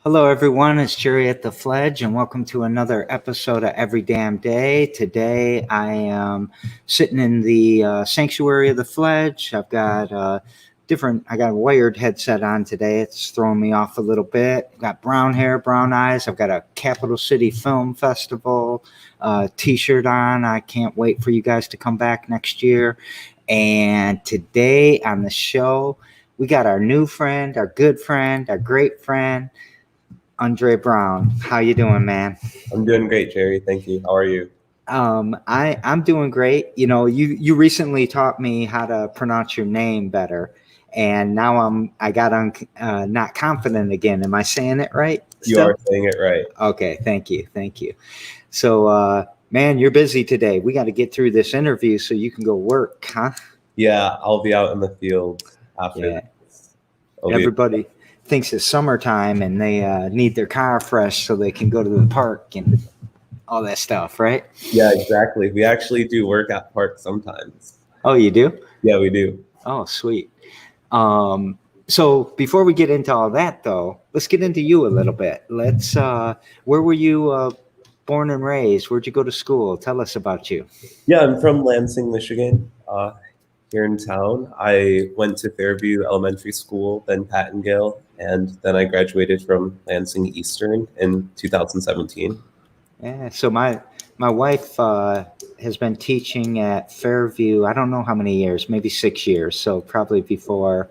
Hello, everyone. It's Jerry at the Fledge, and welcome to another episode of Every Damn Day. Today, I am sitting in the sanctuary of the Fledge. I've got I got a wired headset on today. It's throwing me off a little bit. I've got brown hair, brown eyes. I've got a Capital City Film Festival t-shirt on. I can't wait for you guys to come back next year. And today on the show, we got our new friend, our good friend, our great friend, Undra Brown. How you doing, man? I'm doing great, Jerry. Thank you. How are you? I'm doing great. You know, you recently taught me how to pronounce your name better, and now I got not confident again. Am I saying it right? You are saying it right. Okay, thank you. So, man, you're busy today. We got to get through this interview so you can go work, huh? Yeah, I'll be out in the field after. Yeah. Everybody thinks it's summertime and they need their car fresh so they can go to the park and all that stuff, right? Yeah, exactly. We actually do work at parks sometimes. Oh, you do? Yeah, we do. Oh, sweet. So before we get into all that, though, let's get into you a little bit. Where were you born and raised? Where'd you go to school? Tell us about you. Yeah, I'm from Lansing, Michigan. Here in town. I went to Fairview Elementary School, then Pattengale, and then I graduated from Lansing Eastern in 2017. Yeah, so my wife has been teaching at Fairview, I don't know how many years, maybe 6 years, so probably before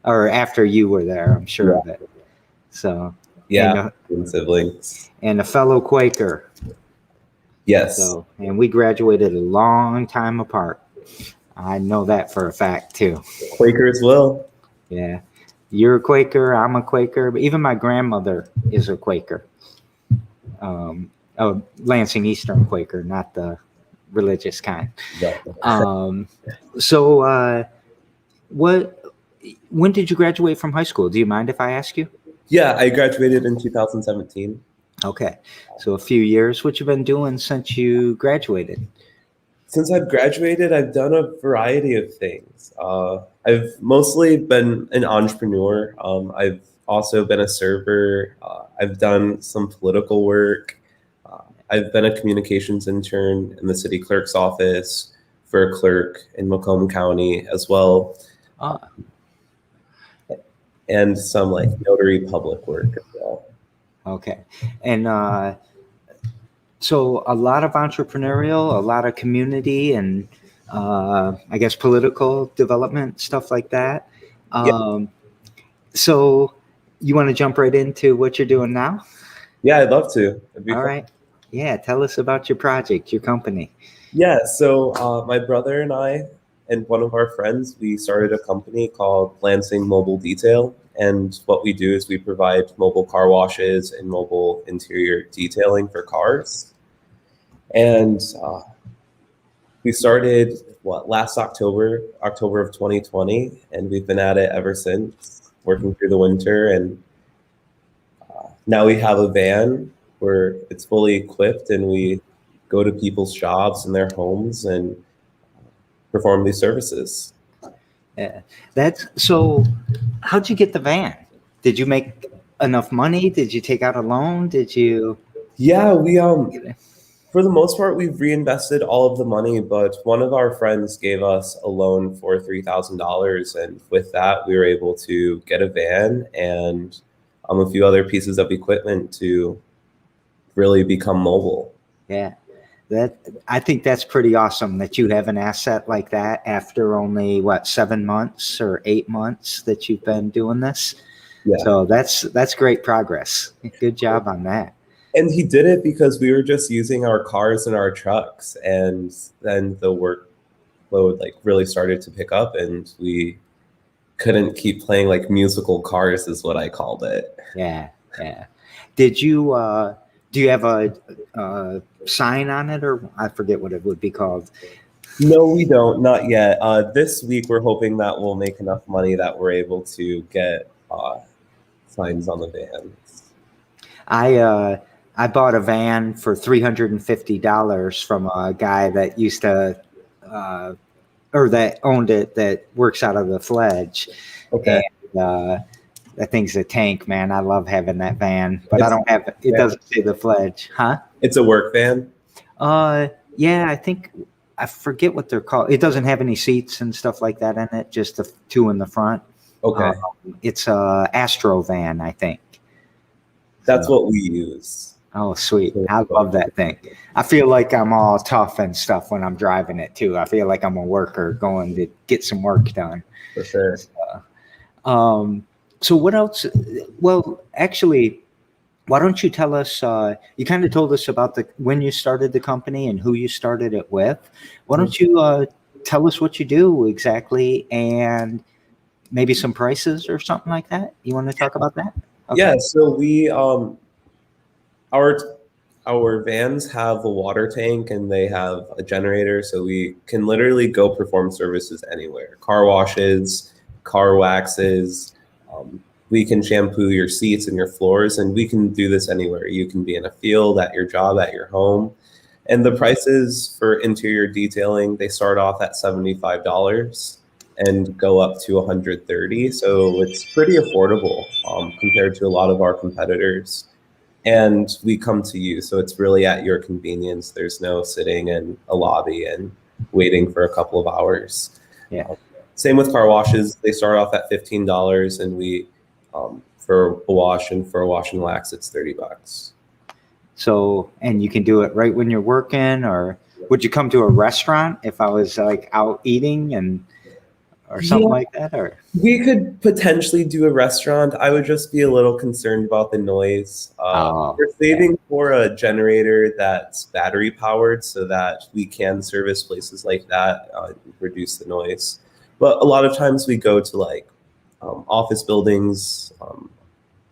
or after you were there, I'm sure of it. So yeah, and siblings. And a fellow Quaker. Yes. So, and we graduated a long time apart. I know that for a fact, too. Quaker as well. Yeah. You're a Quaker. I'm a Quaker. But even my grandmother is a Quaker. Lansing Eastern Quaker, not the religious kind. So when did you graduate from high school? Do you mind if I ask you? Yeah, I graduated in 2017. Okay. So a few years. What you been doing since you graduated? Since I've graduated, I've done a variety of things. I've mostly been an entrepreneur. I've also been a server. I've done some political work. I've been a communications intern in the city clerk's office for a clerk in Macomb County as well. And some like notary public work as well. Okay. And so a lot of entrepreneurial, a lot of community, and I guess political development, stuff like that. So you want to jump right into what you're doing now? Yeah, I'd love to. All right. Yeah, tell us about your project, your company. Yeah, so my brother and I and one of our friends, we started a company called Lansing Mobile Detail. And what we do is we provide mobile car washes and mobile interior detailing for cars. And we started last October of 2020, and we've been at it ever since, working through the winter. And now we have a van where it's fully equipped, and we go to people's jobs and their homes and perform these services. Yeah, so. How'd you get the van? Did you make enough money? Did you take out a loan? Did you? Yeah, we for the most part, we've reinvested all of the money, but one of our friends gave us a loan for $3,000. And with that, we were able to get a van and a few other pieces of equipment to really become mobile. Yeah, I think that's pretty awesome that you have an asset like that after only 7 months or 8 months that you've been doing this. Yeah. So that's great progress. Good job on that. And he did it because we were just using our cars and our trucks, and then the workload really started to pick up, and we couldn't keep playing like musical cars is what I called it. Yeah, yeah. Did you do you have a sign on it, or I forget what it would be called? No, we don't, not yet. This week we're hoping that we'll make enough money that we're able to get signs on the vans. I bought a van for $350 from a guy that used to or that owned it, that works out of the Fledge. Okay. And that thing's a tank, man. I love having that van, but I don't have it. It doesn't say the Fledge, huh? It's a work van. Yeah, I think I forget what they're called. It doesn't have any seats and stuff like that in it. Just the two in the front. Okay. It's a Astro van, I think. That's what we use. Oh, sweet. I love that thing. I feel like I'm all tough and stuff when I'm driving it too. I feel like I'm a worker going to get some work done. For sure. So what else? Well, actually, why don't you tell us, you kind of told us about when you started the company and who you started it with. Why don't you tell us what you do exactly and maybe some prices or something like that? You want to talk about that? Okay. Yeah, so we our vans have a water tank and they have a generator, so we can literally go perform services anywhere. Car washes, car waxes, we can shampoo your seats and your floors, and we can do this anywhere. You can be in a field, at your job, at your home. And the prices for interior detailing, they start off at $75 and go up to $130. So it's pretty affordable compared to a lot of our competitors. And we come to you, so it's really at your convenience. There's no sitting in a lobby and waiting for a couple of hours. Yeah. Same with car washes. They start off at $15, and we for a wash and wax, it's $30. So, and you can do it right when you're working, or would you come to a restaurant if I was like out eating or something like that? Or we could potentially do a restaurant. I would just be a little concerned about the noise. We're saving for a generator that's battery powered so that we can service places like that, reduce the noise. But a lot of times we go to like office buildings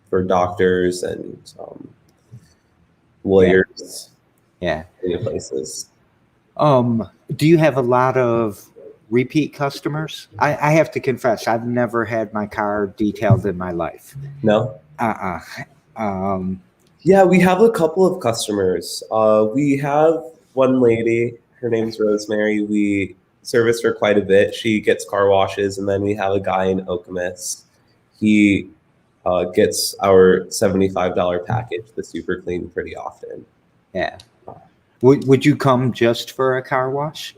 for doctors and lawyers. Yeah. Many places. Do you have a lot of repeat customers? I have to confess, I've never had my car detailed in my life. No? Yeah, we have a couple of customers. We have one lady, her name's Rosemary. We service her quite a bit. She gets car washes, and then we have a guy in Okemos. He gets our $75 package, the super clean, pretty often. Yeah. Would you come just for a car wash?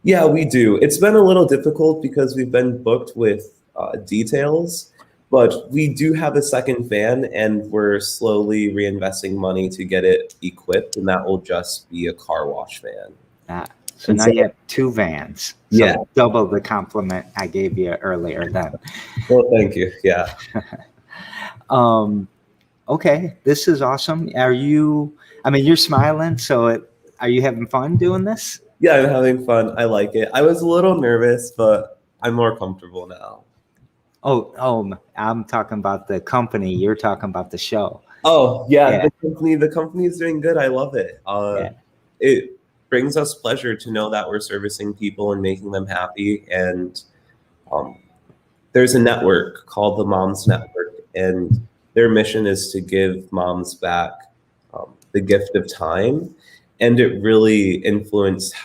Yeah, we do. It's been a little difficult because we've been booked with details, but we do have a second van, and we're slowly reinvesting money to get it equipped, and that will just be a car wash van. So now you have two vans. So yeah. Double the compliment I gave you earlier then. Well, thank you. Yeah. Okay, this is awesome. You're smiling, so are you having fun doing this? Yeah, I'm having fun. I like it. I was a little nervous, but I'm more comfortable now. Oh, I'm talking about the company. You're talking about the show. Oh, yeah. The company is doing good. I love it. It brings us pleasure to know that we're servicing people and making them happy. And there's a network called the Moms Network, and their mission is to give moms back the gift of time. And it really influenced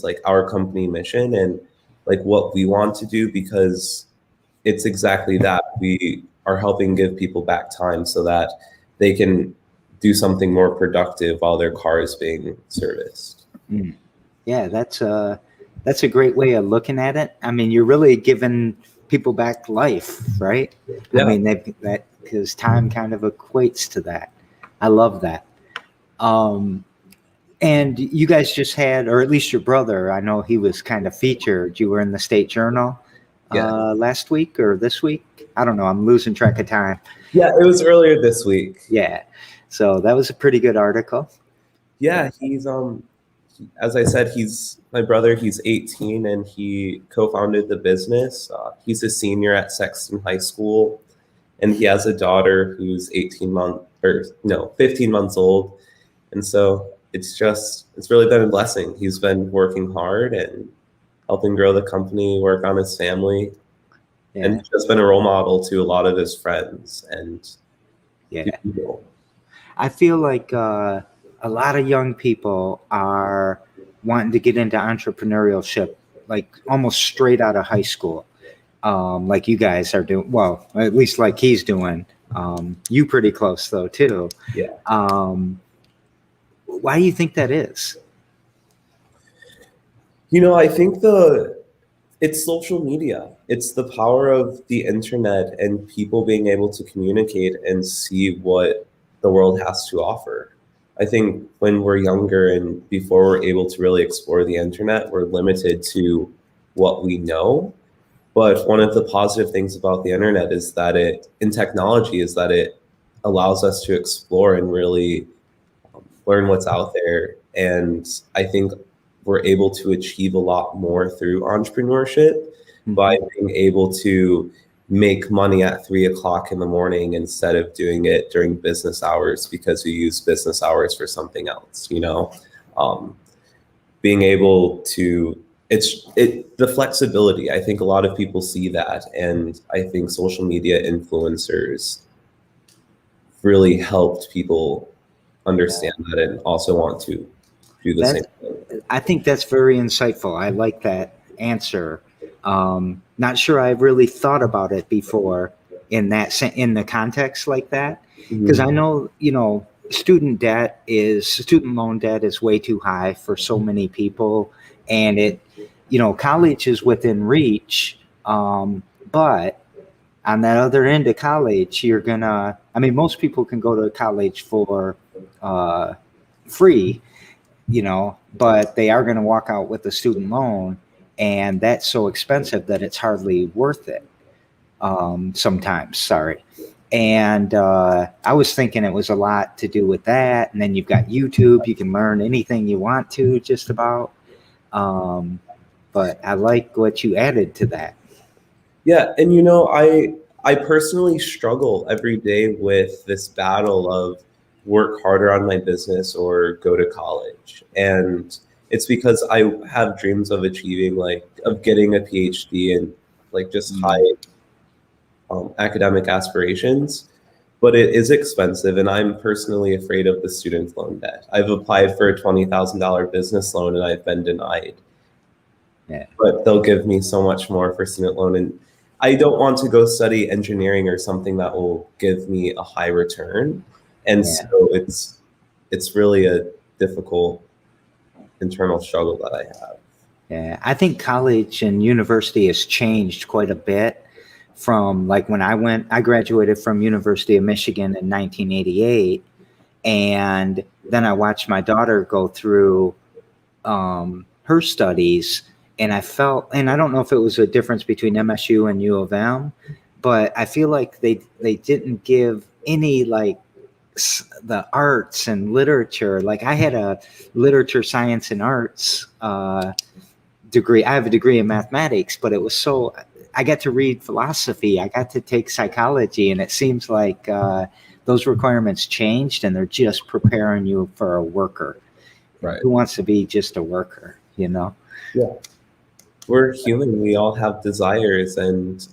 like our company mission and like what we want to do, because it's exactly that. We are helping give people back time so that they can do something more productive while their car is being serviced. Yeah, that's a great way of looking at it. I mean, you're really giving people back life, right? Yeah. I mean, that because time kind of equates to that. I love that. And you guys just had, or at least your brother, I know he was kind of featured. You were in the State Journal last week or this week. I don't know. I'm losing track of time. Yeah, it was earlier this week. Yeah. So that was a pretty good article. Yeah, as I said, he's my brother. He's 18 and he co-founded the business. He's a senior at Sexton High School, and he has a daughter who's 15 months old. And so it's really been a blessing. He's been working hard and helping grow the company, work on his family, and he's just been a role model to a lot of his friends and people. I feel like a lot of young people are wanting to get into entrepreneurship, like almost straight out of high school, like you guys are doing. Well, at least like he's doing. You pretty close though too. Yeah. Why do you think that is? I think it's social media. It's the power of the internet and people being able to communicate and see what the world has to offer. I think when we're younger and before we're able to really explore the internet, we're limited to what we know. But one of the positive things about the internet is that it allows us to explore and really learn what's out there. And I think we're able to achieve a lot more through entrepreneurship by being able to make money at 3 o'clock in the morning instead of doing it during business hours because we use business hours for something else, being able to, the flexibility. I think a lot of people see that. And I think social media influencers really helped people understand that and also want to do the same thing. I think that's very insightful. I like that answer. Not sure I've really thought about it before in the context like that, because I know, student loan debt is way too high for so many people, and college is within reach. But on that other end of college, most people can go to college for free, but they are going to walk out with a student loan, and that's so expensive that it's hardly worth it. Sometimes, sorry. And I was thinking it was a lot to do with that. And then you've got YouTube, you can learn anything you want to just about. But I like what you added to that. Yeah. And, I personally struggle every day with this battle of work harder on my business or go to college. And it's because I have dreams of achieving, of getting a PhD and just high academic aspirations. But it is expensive, and I'm personally afraid of the student loan debt. I've applied for a $20,000 business loan and I've been denied. Yeah. But they'll give me so much more for student loan. And I don't want to go study engineering or something that will give me a high return. And so it's really a difficult internal struggle that I have. Yeah, I think college and university has changed quite a bit from when I graduated from University of Michigan in 1988, and then I watched my daughter go through her studies, and I don't know if it was a difference between MSU and U of M, but I feel like they didn't give any the arts and literature. I had a literature, science, and arts degree. I have a degree in mathematics, but it was I got to read philosophy. I got to take psychology, and it seems like those requirements changed, and they're just preparing you for a worker. Right. Who wants to be just a worker, Yeah. We're human. We all have desires, and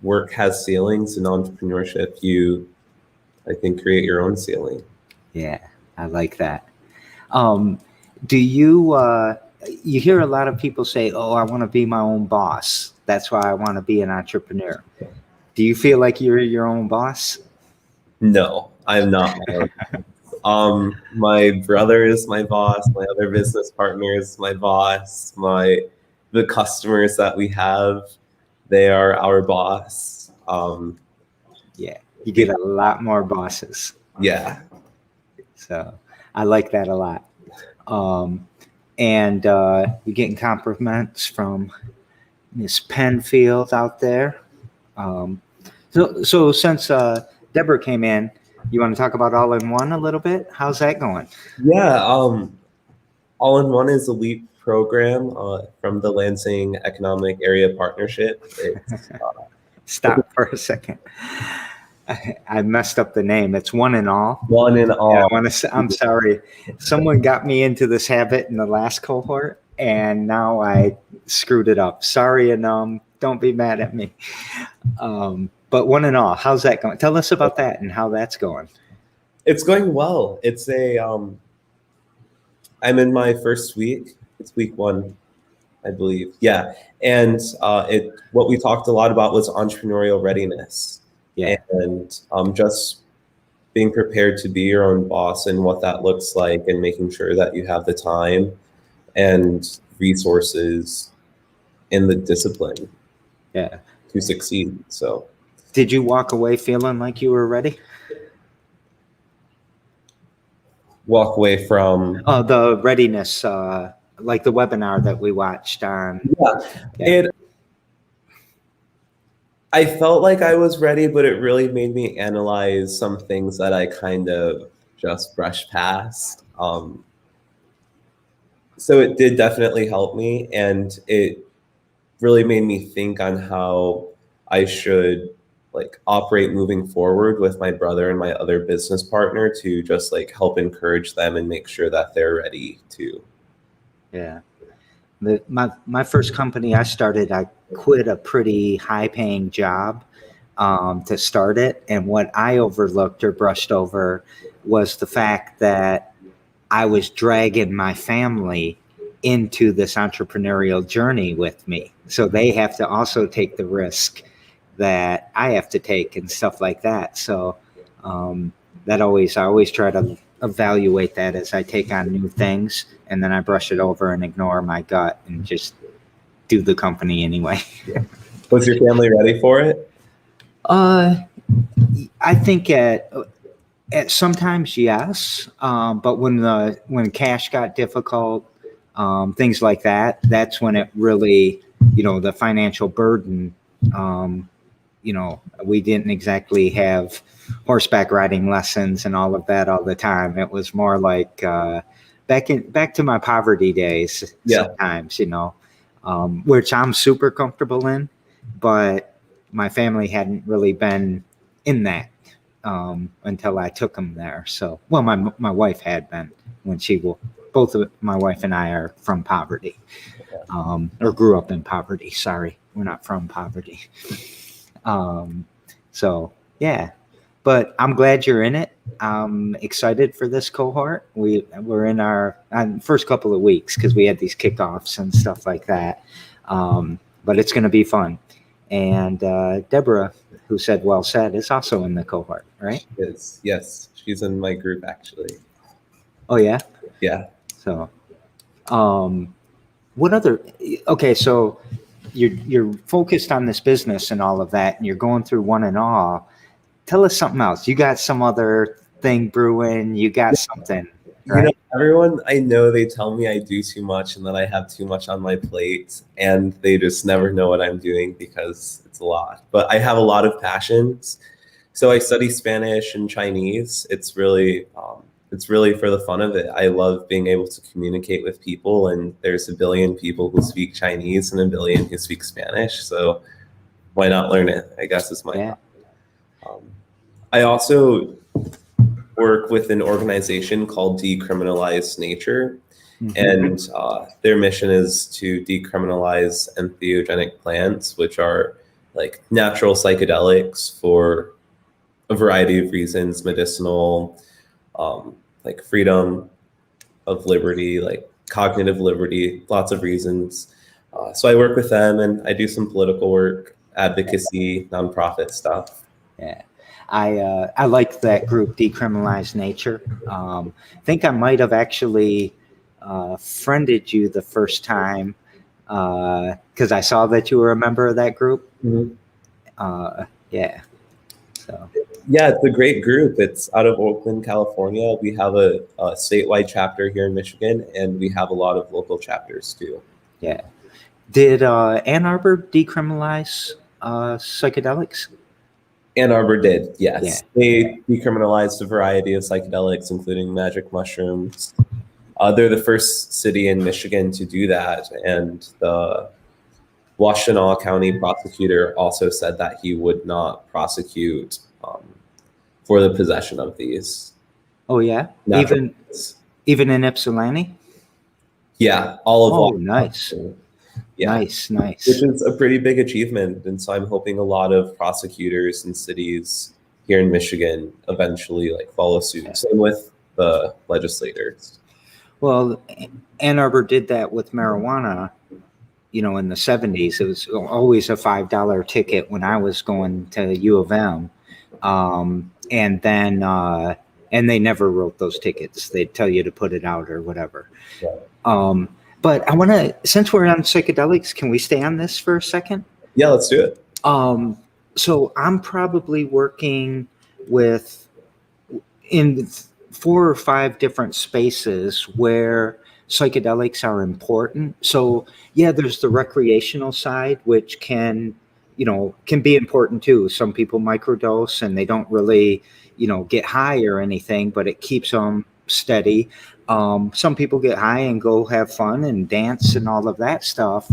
work has ceilings. In entrepreneurship, I think, create your own ceiling. Yeah, I like that. Do you hear a lot of people say, "Oh, I want to be my own boss. That's why I want to be an entrepreneur." Do you feel like you're your own boss? No, I'm not my own boss. My brother is my boss. My other business partner is my boss. The customers that we have, they are our boss. Yeah, you get a lot more bosses. Yeah. So I like that a lot. And you're getting compliments from Miss Penfield out there. So since Deborah came in, You want to talk about All-in-One a little bit? How's that going? Yeah, All-in-One is a LEAP program from the Lansing Economic Area Partnership. Stop for a second. I messed up the name. It's One and All. One and Yeah, all. I'm sorry. Someone got me into this habit in the last cohort, and now I screwed it up. Sorry, and don't be mad at me. But One and All, how's that going? Tell us about that and how that's going. It's going well. It's I'm in my first week. It's week 1, I believe. Yeah, and what we talked a lot about was entrepreneurial readiness. Yeah. And just being prepared to be your own boss and what that looks like, and making sure that you have the time and resources and the discipline to succeed. So, did you walk away feeling like you were ready? Walk away from the readiness, like the webinar that we watched on. I felt like I was ready, but it really made me analyze some things that I kind of just brushed past. So it did definitely help me, and it really made me think on how I should operate moving forward with my brother and my other business partner, to just help encourage them and make sure that they're ready too. Yeah. My first company I started, I quit a pretty high paying job to start it. And what I overlooked or brushed over was the fact that I was dragging my family into this entrepreneurial journey with me. So they have to also take the risk that I have to take and stuff like that. So I always try to evaluate that as I take on new things, and then I brush it over and ignore my gut and just do the company anyway. Was your family ready for it? I think at sometimes yes, but when cash got difficult, things like that, that's when it really, the financial burden. We didn't exactly have horseback riding lessons and all of that all the time. It was more like back to my poverty days. Sometimes, which I'm super comfortable in, but my family hadn't really been in that until I took them there. So, well, my wife had been when both of my wife and I are from poverty, or grew up in poverty. Sorry, we're not from poverty. So yeah, but I'm glad you're in it. I'm excited for this cohort. We're in our first couple of weeks because we had these kickoffs and stuff like that. But it's going to be fun. And Deborah, who said well said, is also in the cohort, right? Yes, she's in my group actually. Oh yeah? Yeah. So what other, okay, so you're focused on this business and all of that, and you're going through One and All. Tell us something else. You got some other thing brewing. You got something, right? Everyone I know, they tell me I do too much and that I have too much on my plate, and they just never know what I'm doing because it's a lot. But I have a lot of passions. So I study Spanish and Chinese. It's really for the fun of it. I love being able to communicate with people, and there's 1 billion people who speak Chinese and 1 billion who speak Spanish. So why not learn it? I guess is my. I also work with an organization called Decriminalize Nature, and their mission is to decriminalize entheogenic plants, which are natural psychedelics for a variety of reasons, medicinal, freedom of liberty, cognitive liberty, lots of reasons. So I work with them, and I do some political work, advocacy, nonprofit stuff. Yeah. I like that group, Decriminalize Nature. I think I might have actually friended you the first time because I saw that you were a member of that group. Yeah. So. Yeah, it's a great group. It's out of Oakland, California. We have a statewide chapter here in Michigan, and we have a lot of local chapters too. Yeah. Did Ann Arbor decriminalize psychedelics? Ann Arbor did, yes. Yeah. They decriminalized a variety of psychedelics, including magic mushrooms. They're the first city in Michigan to do that, and the Washtenaw County prosecutor also said that he would not prosecute for the possession of these Oh yeah, natural even plants. even in Ypsilanti. Yeah, all of Oh, Washtenaw. nice, Yeah, nice. which is a pretty big achievement. And so I'm hoping a lot of prosecutors and cities here in Michigan eventually like follow suit. Yeah. Same with the legislators. Well, Ann Arbor did that with marijuana. You know, in the 70s, it was always a $5 ticket when I was going to U of M. And then, and they never wrote those tickets. They'd tell you to put it out or whatever. Yeah. But I want to, since we're on psychedelics, can we stay on this for a second? Yeah, let's do it. So I'm probably working with in 4 or 5 different spaces where psychedelics are important. So yeah, there's the recreational side, which can be important too. Some people microdose and they don't really, get high or anything, but it keeps them steady. Some people get high and go have fun and dance and all of that stuff.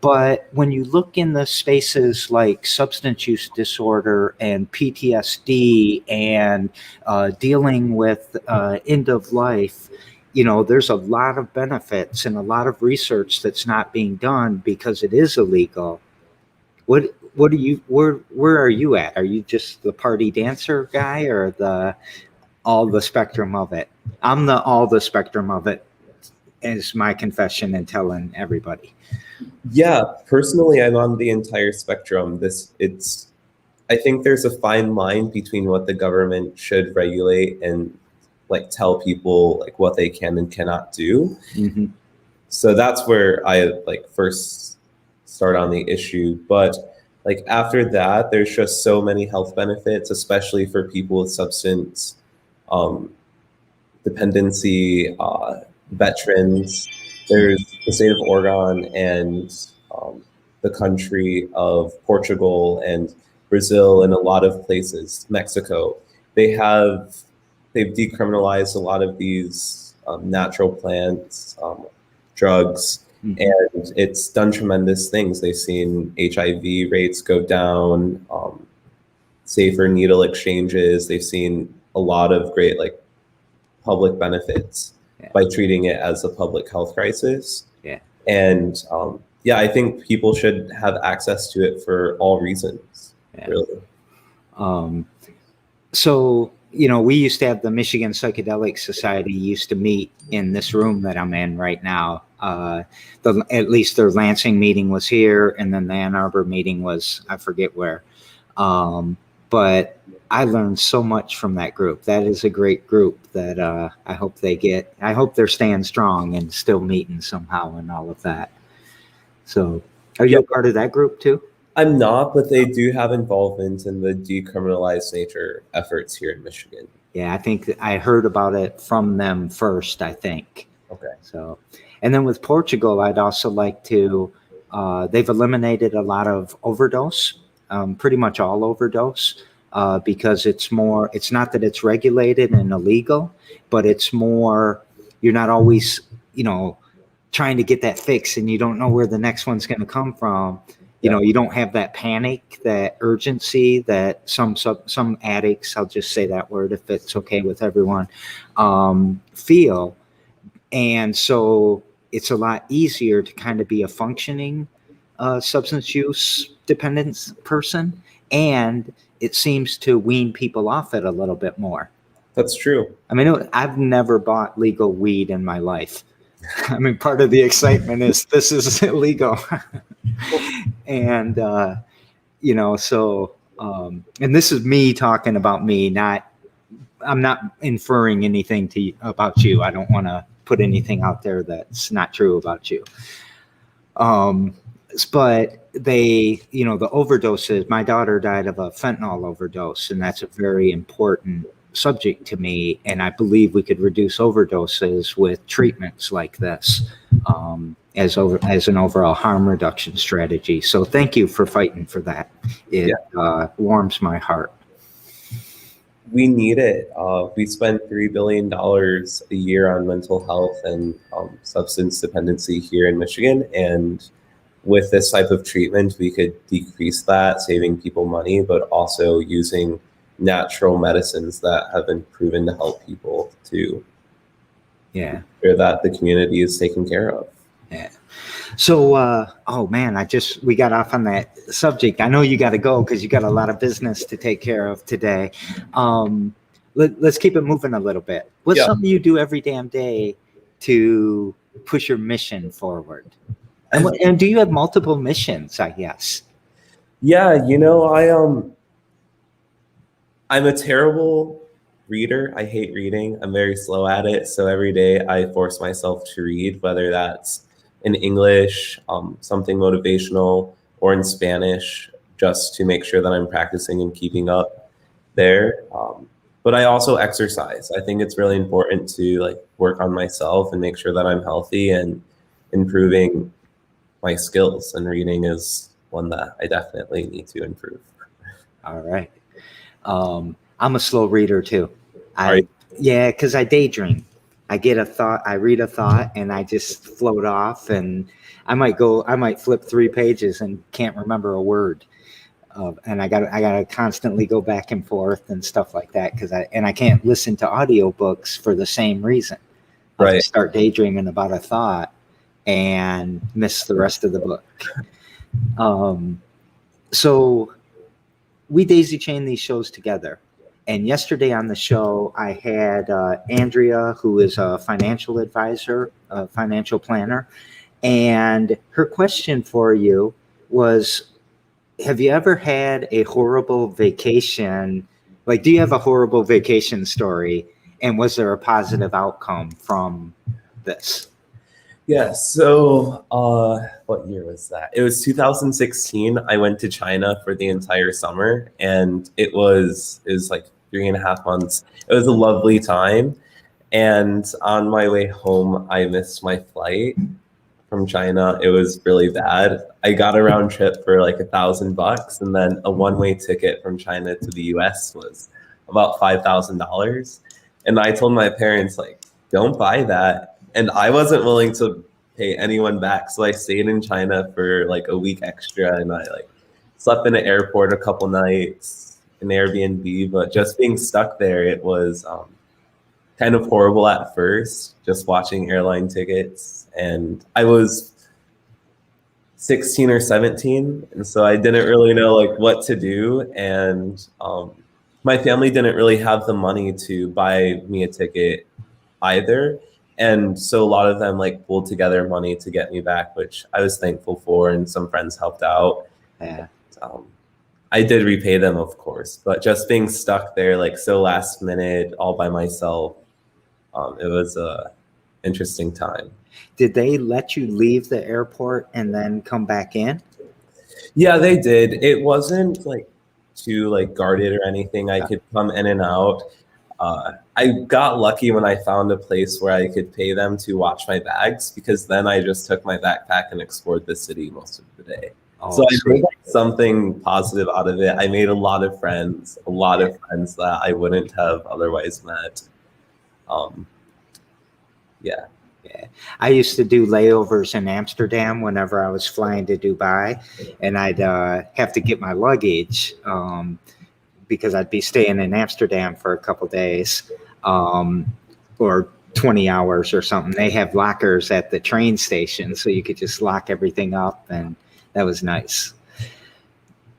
But when you look in the spaces like substance use disorder and PTSD and dealing with end of life, there's a lot of benefits and a lot of research that's not being done because it is illegal. What are you? Where are you at? Are you just the party dancer guy or all the spectrum of it? I'm all the spectrum of it, is my confession and telling everybody. Yeah, personally, I'm on the entire spectrum. I think there's a fine line between what the government should regulate and like tell people like what they can and cannot do. Mm-hmm. So that's where I like first start on the issue. But like after that, there's just so many health benefits, especially for people with substance dependency, veterans. There's the state of Oregon and the country of Portugal and Brazil and a lot of places, Mexico. They've decriminalized a lot of these natural plants, drugs, Mm-hmm. and it's done tremendous things. They've seen HIV rates go down, safer needle exchanges. They've seen a lot of great like public benefits by treating it as a public health crisis. Yeah. And I think people should have access to it for all reasons, really. So, we used to have the Michigan Psychedelic Society used to meet in this room that I'm in right now. At least their Lansing meeting was here, and then the Ann Arbor meeting was, I forget where. But I learned so much from that group. That is a great group that I hope they're staying strong and still meeting somehow and all of that. So are you a part of that group too? I'm not, but they do have involvement in the decriminalized nature efforts here in Michigan. Yeah, I think I heard about it from them first, I think. Okay. So, and then with Portugal, I'd also like to, they've eliminated a lot of overdose, pretty much all overdose, because it's not that it's regulated and illegal, but it's more, you're not always, trying to get that fix and you don't know where the next one's going to come from. You don't have that panic, that urgency that some addicts, I'll just say that word if it's okay with everyone, feel. And so it's a lot easier to kind of be a functioning substance use dependence person. And it seems to wean people off it a little bit more. That's true. I mean, I've never bought legal weed in my life. I mean, part of the excitement is this is illegal. And, and this is me talking about me, I'm not inferring anything about you. I don't want to put anything out there that's not true about you. But the overdoses, my daughter died of a fentanyl overdose, and that's a very important subject to me. And I believe we could reduce overdoses with treatments like this as an overall harm reduction strategy. So thank you for fighting for that. It warms my heart. we need it. We spend $3 billion a year on mental health and substance dependency here in Michigan, and with this type of treatment, we could decrease that, saving people money, but also using natural medicines that have been proven to help people to ensure that the community is taken care of. Yeah. So, oh man, we got off on that subject. I know you got to go because you got a lot of business to take care of today. Let's keep it moving a little bit. What's something you do every damn day to push your mission forward? And do you have multiple missions, I guess? Yeah, I'm a terrible reader. I hate reading. I'm very slow at it. So every day I force myself to read, whether that's in English, something motivational, or in Spanish, just to make sure that I'm practicing and keeping up there. But I also exercise. I think it's really important to work on myself and make sure that I'm healthy and improving my skills. And reading is one that I definitely need to improve. All right. I'm a slow reader too. Right. Yeah, because I daydream. I get a thought, I read a thought, and I just float off, and I might flip 3 pages and can't remember a word. And I gotta constantly go back and forth and stuff like that because I can't listen to audiobooks for the same reason. I start daydreaming about a thought and miss the rest of the book. So we daisy chain these shows together. And yesterday on the show, I had Andrea, who is a financial advisor, a financial planner. And her question for you was, have you ever had a horrible vacation? Do you have a horrible vacation story? And was there a positive outcome from this? Yeah, so what year was that? It was 2016. I went to China for the entire summer, and it was 3.5 months. It was a lovely time. And on my way home, I missed my flight from China. It was really bad. I got a round trip for $1,000, and then a one-way ticket from China to the US was about $5,000. And I told my parents, don't buy that. And I wasn't willing to pay anyone back. So I stayed in China for a week extra, and I slept in an airport a couple nights, an Airbnb, but just being stuck there, it was kind of horrible at first, just watching airline tickets. And I was 16 or 17, and so I didn't really know what to do. And my family didn't really have the money to buy me a ticket either. And so a lot of them pulled together money to get me back, which I was thankful for, and some friends helped out. Yeah. I did repay them, of course, but just being stuck there so last minute all by myself, it was a interesting time. Did they let you leave the airport and then come back in? Yeah, they did. It wasn't too guarded or anything. I could come in and out. I got lucky when I found a place where I could pay them to watch my bags, because then I just took my backpack and explored the city most of the day. So I made something positive out of it. I made a lot of friends that I wouldn't have otherwise met. Yeah. I used to do layovers in Amsterdam whenever I was flying to Dubai, and I'd have to get my luggage because I'd be staying in Amsterdam for a couple days or 20 hours or something. They have lockers at the train station, so you could just lock everything up, and that was nice.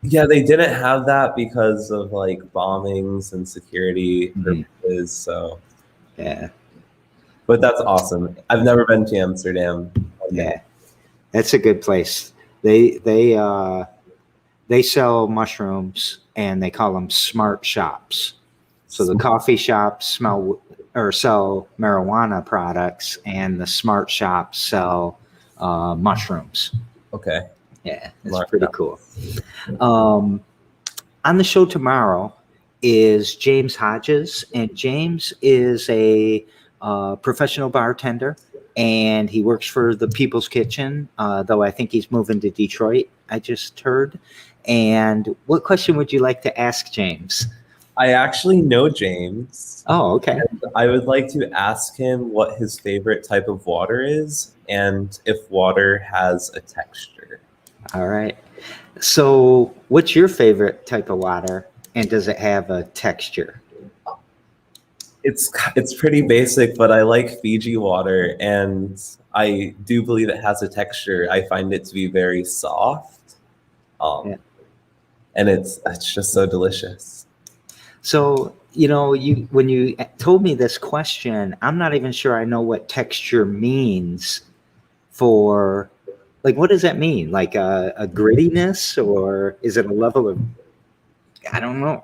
Yeah, they didn't have that because of bombings and security purposes. So yeah. But that's awesome. I've never been to Amsterdam. Yeah, that's a good place. They sell mushrooms, and they call them smart shops. So the coffee shops sell marijuana products, and the smart shops sell mushrooms. Okay. Yeah, it's pretty cool. On the show tomorrow is James Hodges, and James is a professional bartender, and he works for the People's Kitchen, though I think he's moving to Detroit, I just heard. And what question would you like to ask James? I actually know James. Oh, okay. I would like to ask him what his favorite type of water is and if water has a texture. All right. So, what's your favorite type of water, and does it have a texture? It's pretty basic, but I like Fiji water, and I do believe it has a texture. I find it to be very soft, Yeah. and it's just so delicious. So, you when you told me this question, I'm not even sure I know what texture means for, like, what does that mean? Like a grittiness, or is it a level of, I don't know.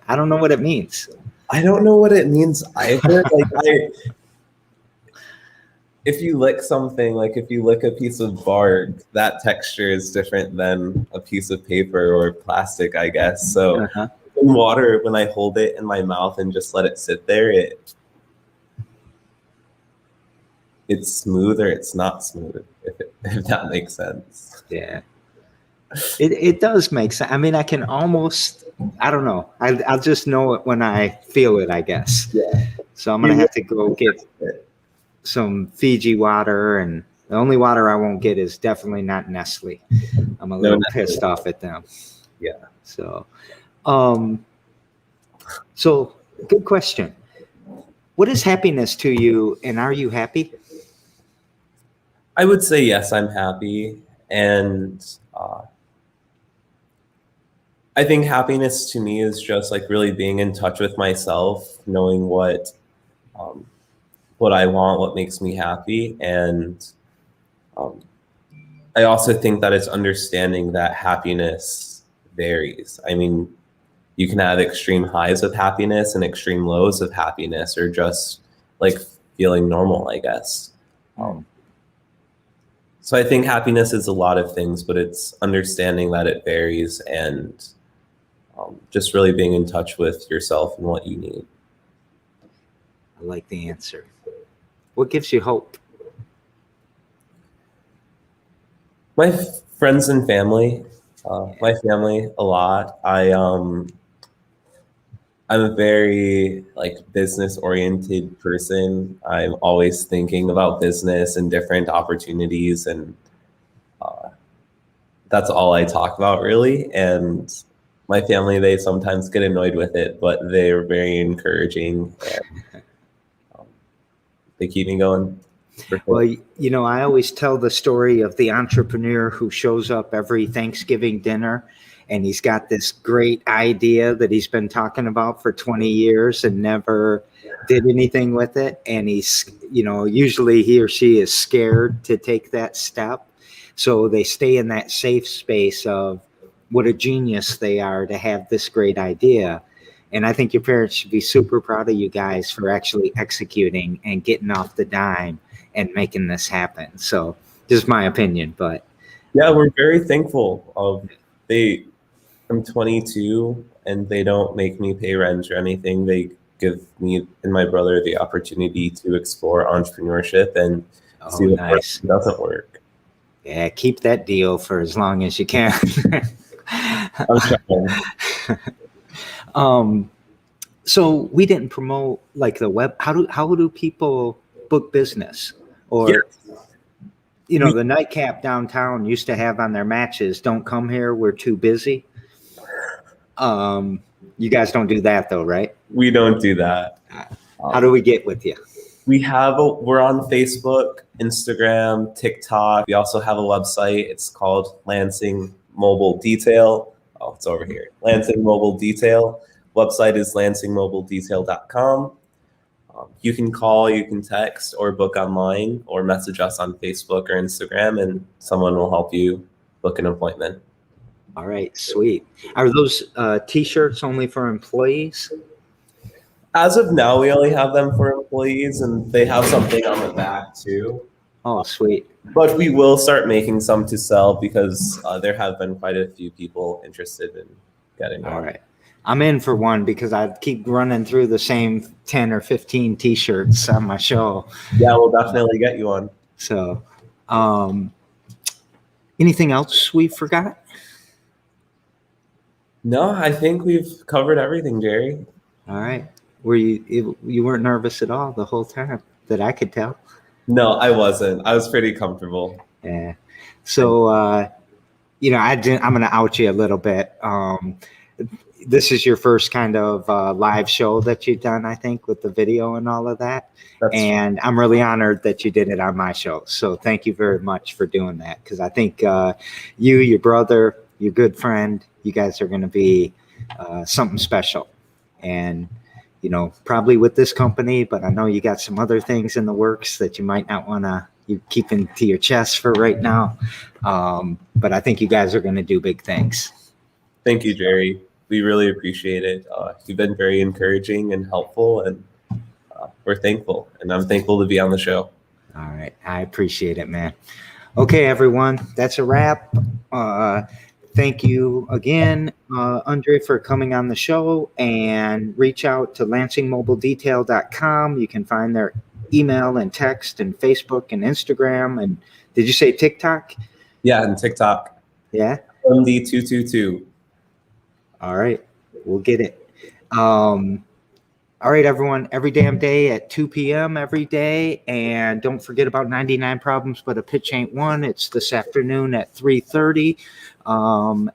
I don't know what it means. I don't know what it means either. If you lick something, like if you lick a piece of bark, that texture is different than a piece of paper or plastic, I guess. So Uh-huh. in water, when I hold it in my mouth and just let it sit there, it's smooth or it's not smooth, if that makes sense. Yeah. It does make sense. I mean, I can almost, I don't know. I'll just know it when I feel it, I guess. Yeah. So I'm going to have to go get some Fiji water, and the only water I won't get is definitely not Nestle. I'm a little pissed off at them. Yeah. So, so good question. What is happiness to you, and are you happy? I would say yes, I'm happy. And I think happiness to me is just like really being in touch with myself, knowing what I want, what makes me happy. And I also think that it's understanding that happiness varies. I mean, you can have extreme highs of happiness and extreme lows of happiness, or just like feeling normal, I guess. So I think happiness is a lot of things, but it's understanding that it varies, and just really being in touch with yourself and what you need. I like the answer. What gives you hope? My friends and family, my family a lot. I'm a very like business oriented person. I'm always thinking about business and different opportunities, and that's all I talk about really. And my family, they sometimes get annoyed with it, but they're very encouraging, and they keep me going. Well, I always tell the story of the entrepreneur who shows up every Thanksgiving dinner, and he's got this great idea that he's been talking about for 20 years and never did anything with it. And he's, usually he or she is scared to take that step. So they stay in that safe space of what a genius they are to have this great idea. And I think your parents should be super proud of you guys for actually executing and getting off the dime and making this happen. So just my opinion, but yeah, we're very thankful I'm 22 and they don't make me pay rent or anything. They give me and my brother the opportunity to explore entrepreneurship and see what works and doesn't work. Yeah, keep that deal for as long as you can. I'm trying. So we didn't promote like the web. How do people book business? Or the nightcap downtown used to have on their matches, "Don't come here, we're too busy." You guys don't do that though, right? We don't do that. How do we get with you? We're on Facebook, Instagram, TikTok. We also have a website. It's called Lansing Mobile Detail. Oh, it's over here. Lansing Mobile Detail. Website is lansingmobiledetail.com. You can call, you can text, or book online, or message us on Facebook or Instagram, and someone will help you book an appointment. All right, sweet. Are those T-shirts only for employees? As of now, we only have them for employees, and they have something on the back too. Oh, sweet. But we will start making some to sell because there have been quite a few people interested in getting one. All right. I'm in for one because I keep running through the same 10 or 15 T-shirts on my show. Yeah, we'll definitely get you one. So, anything else we forgot? No, I think we've covered everything, Jerry. All right. Were you weren't nervous at all the whole time that I could tell? No, I wasn't. I was pretty comfortable. Yeah. So, I'm going to out you a little bit. This is your first kind of live show that you've done, I think, with the video and all of that. That's And I'm really honored that you did it on my show. So thank you very much for doing that. Because I think you, your brother, your good friend, you guys are going to be something special. And, probably with this company, but I know you got some other things in the works that you might not want to you keep into your chest for right now. But I think you guys are going to do big things. Thank you, Jerry. We really appreciate it. You've been very encouraging and helpful, and we're thankful. And I'm thankful to be on the show. All right. I appreciate it, man. Okay, everyone. That's a wrap. Thank you again, Andre, for coming on the show, and reach out to lansingmobiledetail.com. You can find their email and text and Facebook and Instagram. And did you say TikTok? Yeah, and TikTok. Yeah. MD222. All right. We'll get it. All right, everyone, every damn day at 2 p.m. every day. And don't forget about 99 Problems, but a Pitch Ain't One. It's this afternoon at 3:30.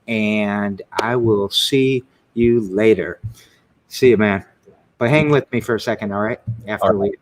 And I will see you later. See you, man. But hang with me for a second, all right? After we